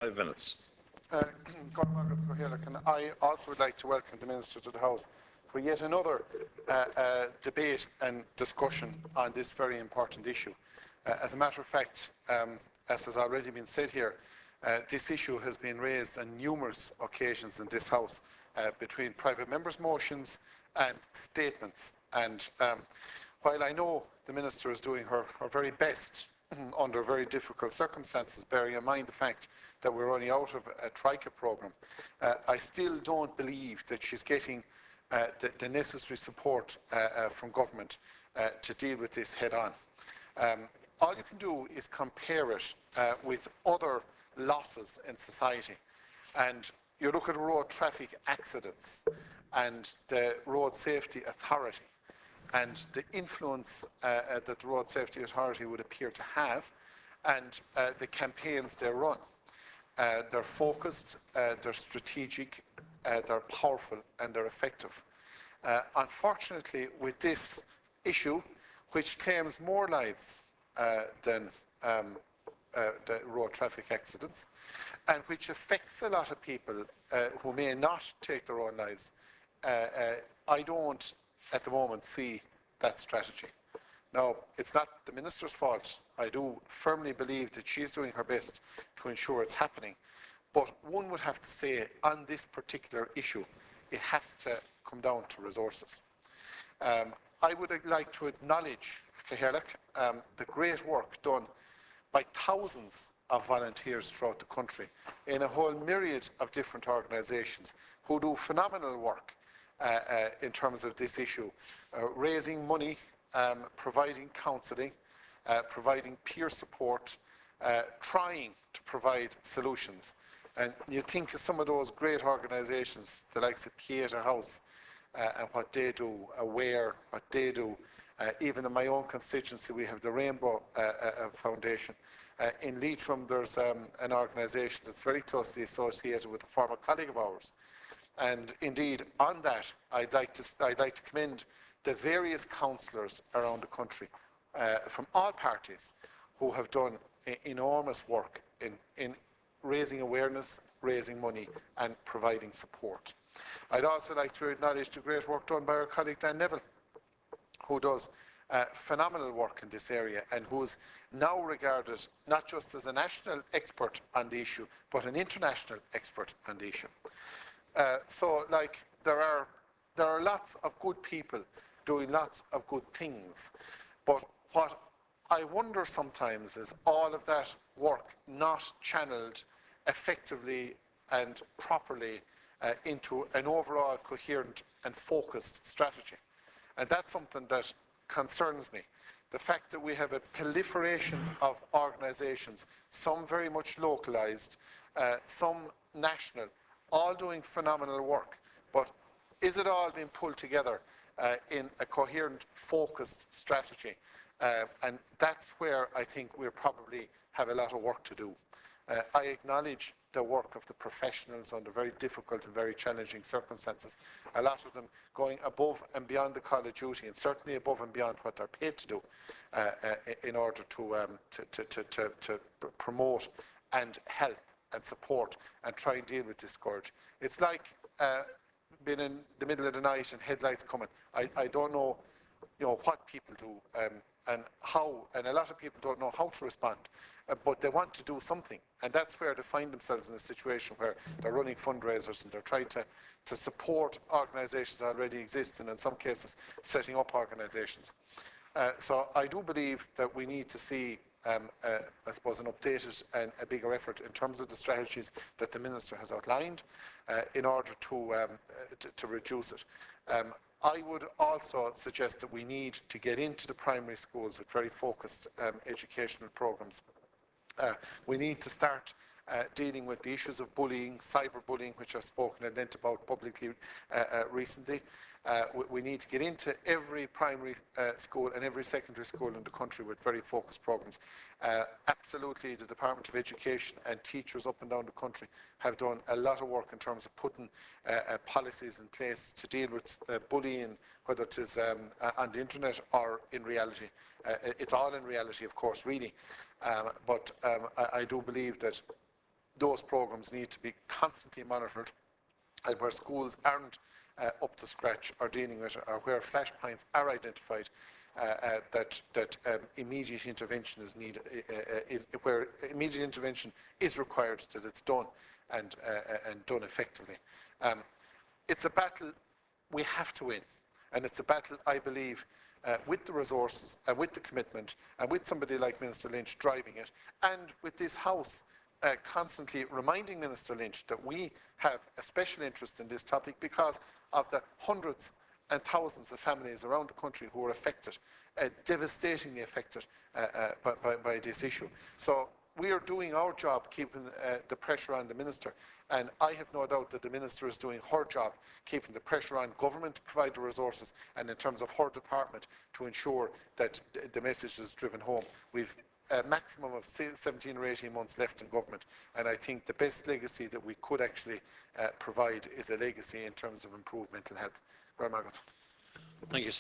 5 minutes. Uh, and I also would like to welcome the Minister to the House for yet another debate and discussion on this very important issue. As a matter of fact, as has already been said here, this issue has been raised on numerous occasions in this House between private members' motions and statements. And while I know the Minister is doing her very best under very difficult circumstances, bearing in mind the fact that we're running out of a TRICA programme, I still don't believe that she's getting the necessary support from government to deal with this head on. All you can do is compare it with other losses in society. And you look at road traffic accidents and the Road Safety Authority and the influence that the Road Safety Authority would appear to have, and the campaigns they run. They're focused, they're strategic, they're powerful, and they're effective. Unfortunately, with this issue, which claims more lives than the road traffic accidents, and which affects a lot of people who may not take their own lives, I don't, at the moment, see that strategy. Now, it's not the Minister's fault. I do firmly believe that she's doing her best to ensure it's happening. But one would have to say, on this particular issue, it has to come down to resources. I would like to acknowledge, the great work done by thousands of volunteers throughout the country in a whole myriad of different organisations who do phenomenal work in terms of this issue, raising money, providing counselling, providing peer support, trying to provide solutions. And you think of some of those great organisations, the likes of Theatre House, and what they do, Aware, what they do. Even in my own constituency, we have the Rainbow Foundation. In Leitrim, there's an organisation that's very closely associated with a former colleague of ours. And indeed, on that, I'd like to commend the various councillors around the country from all parties who have done enormous work in raising awareness, raising money, and providing support. I'd also like to acknowledge the great work done by our colleague Dan Neville, who does phenomenal work in this area and who is now regarded not just as a national expert on the issue, but an international expert on the issue. So, there are lots of good people doing lots of good things, but what I wonder sometimes is all of that work not channeled effectively and properly into an overall coherent and focused strategy. And that's something that concerns me. The fact that we have a proliferation of organisations, some very much localised, some national, all doing phenomenal work, but is it all being pulled together in a coherent, focused strategy? And that's where I think we probably have a lot of work to do. I acknowledge the work of the professionals under very difficult and very challenging circumstances, a lot of them going above and beyond the call of duty, and certainly above and beyond what they're paid to do in order to promote and help and support and try and deal with this scourge. It's like being in the middle of the night and headlights coming. I don't know, what people do and how, and a lot of people don't know how to respond, but they want to do something, and that's where they find themselves in a situation where they're running fundraisers and they're trying to support organisations that already exist, and in some cases setting up organisations. So I do believe that we need to see I suppose an updated and a bigger effort in terms of the strategies that the Minister has outlined in order to reduce it. I would also suggest that we need to get into the primary schools with very focused educational programmes. We need to start dealing with the issues of bullying, cyberbullying, which I've spoken at length about publicly recently. We need to get into every primary school and every secondary school in the country with very focused programmes. Absolutely, the Department of Education and teachers up and down the country have done a lot of work in terms of putting policies in place to deal with bullying, whether it is on the internet or in reality. It's all in reality, of course, really. But I do believe that those programmes need to be constantly monitored, and where schools aren't up to scratch or dealing with, or where flashpoints are identified, that immediate intervention is needed, where immediate intervention is required, that it's done and done effectively. It's a battle we have to win, and it's a battle, I believe, with the resources and with the commitment and with somebody like Minister Lynch driving it, and with this House constantly reminding Minister Lynch that we have a special interest in this topic because of the hundreds and thousands of families around the country who are affected, devastatingly affected by this issue. So we are doing our job keeping the pressure on the Minister, and I have no doubt that the Minister is doing her job keeping the pressure on government to provide the resources, and in terms of her department to ensure that the message is driven home. We've a maximum of 17 or 18 months left in government, and I think the best legacy that we could actually provide is a legacy in terms of improved mental health. Thank you.